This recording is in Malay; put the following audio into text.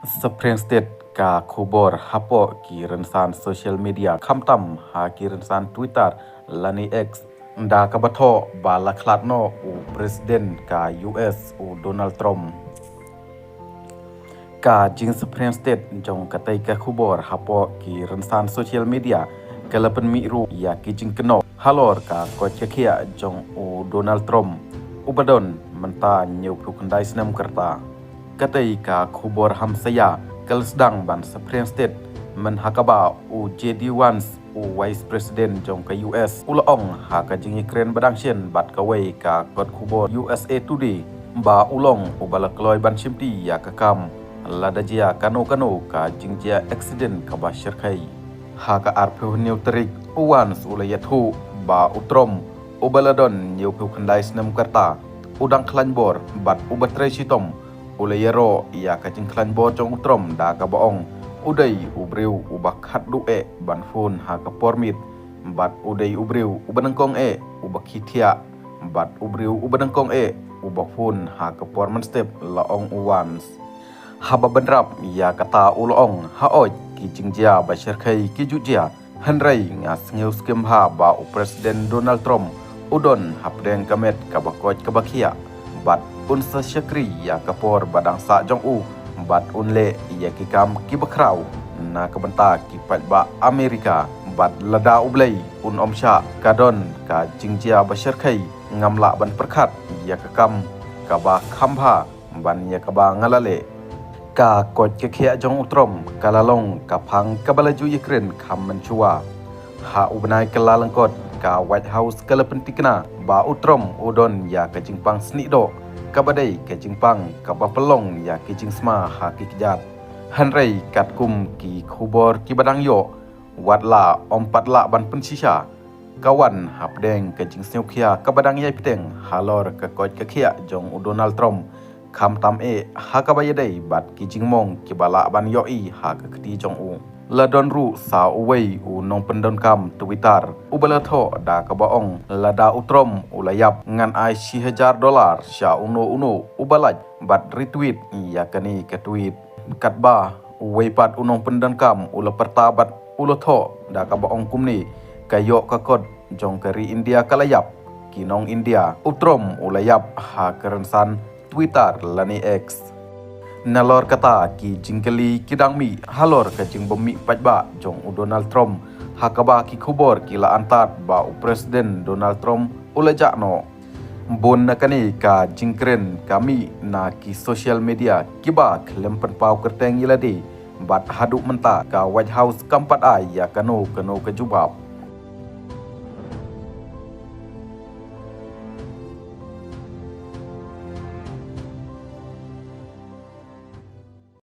Supreme State ka khubor hapo ki rensan social media khamtam ha ki rensan Twitter lani X nda ka batho bala khlatno u president ka US u Donald Trump ka jing Supreme State jong katai ka khubor hapo ki rensan social media kalapan mi ru ya ki jing keno halor ka ko chekia jong u Donald Trump u badon menta nyeu pukandai senam kerta katai ka khubor hamsaya kal sedang ban Supreme State men hakaba u JD Vance u Vice President jong ka US ulong ha ka jing Ukraine badang chen bat ka wei ka kot khubor USA Today ba ulong u balakloi ban chimti ya ka kam lada jia kano ka jing jia accident ka ba shirkai ha ka arphu neutrik u Vance u layathu ba utrom u baladon nyeu pu khandai snam karta udang klanbor bat u batrai sitom ulayero ia kacing klan bo jong utrom da ka baong udai ubriu ubakhat du e ban phone ha ka pormit bat udai ubriu ubanangkong e ubakhithia bat ubriu ubanangkong e ubafun ha ka porman step laong uwans haba banrap ia kata ulong ha oj ki jingjia ba sherkai ki jujia hanrai ngas ngeu skem ha ba u president Donald Trump udon hapdeng kamet ka bakoj ka bakhia bat unsa syakri ya kapor badang sa jong u bat unle ya kikam kibakrau na kabenta kipat ba Amerika bat lada ublai un omsha kadon ka jingjia bashar khai ngamla ban perkhat ya kakam kaba khambha ban ya kaba ngalale ka kot ke khia jong utrom kalalong kaphang kabalaju Ukraine kham menchua ha ubnai kalalangkot ka White House kalapentikna ba utrom udon ya ka jingpang snido kabadai ke jingpang kabapelong ya ke jingsma ha ki kijat hanrei katkum ki khubor ki badang yo watla ompatla ban pensisha kawan hapdeng ke jingseu khia kabadang yai piteng halor ke koj ke khia jong u Donald Trump kham tam e ha kabayadai bat ki jingmong ki bala ban yo i ha ke kti jong u ladon ru sa uwei u nong pendon kam Twitter u balatho da ka baong lada utrom ulayap ngan ai $1,000 sha uno u balaj bat retweet ya kani ke tweet katba uwei pat unong pendon kam ula pertabat ulotho da ka baong kumni kayo ka kod jong kari India kalayap kinong India utrom ulayap ha kerensan Twitter lani X nalor kata ki jingkeli kidang mi halor ka jing bommi pajba jong u Donald Trump hakaba ki khubor kila antat ba u president Donald Trump ulaja no bon nakani ka jingkren kami na ki social media kiba klempen pau kerteng iladi bat haduk menta ka White House kampat ai ya kano ke jubab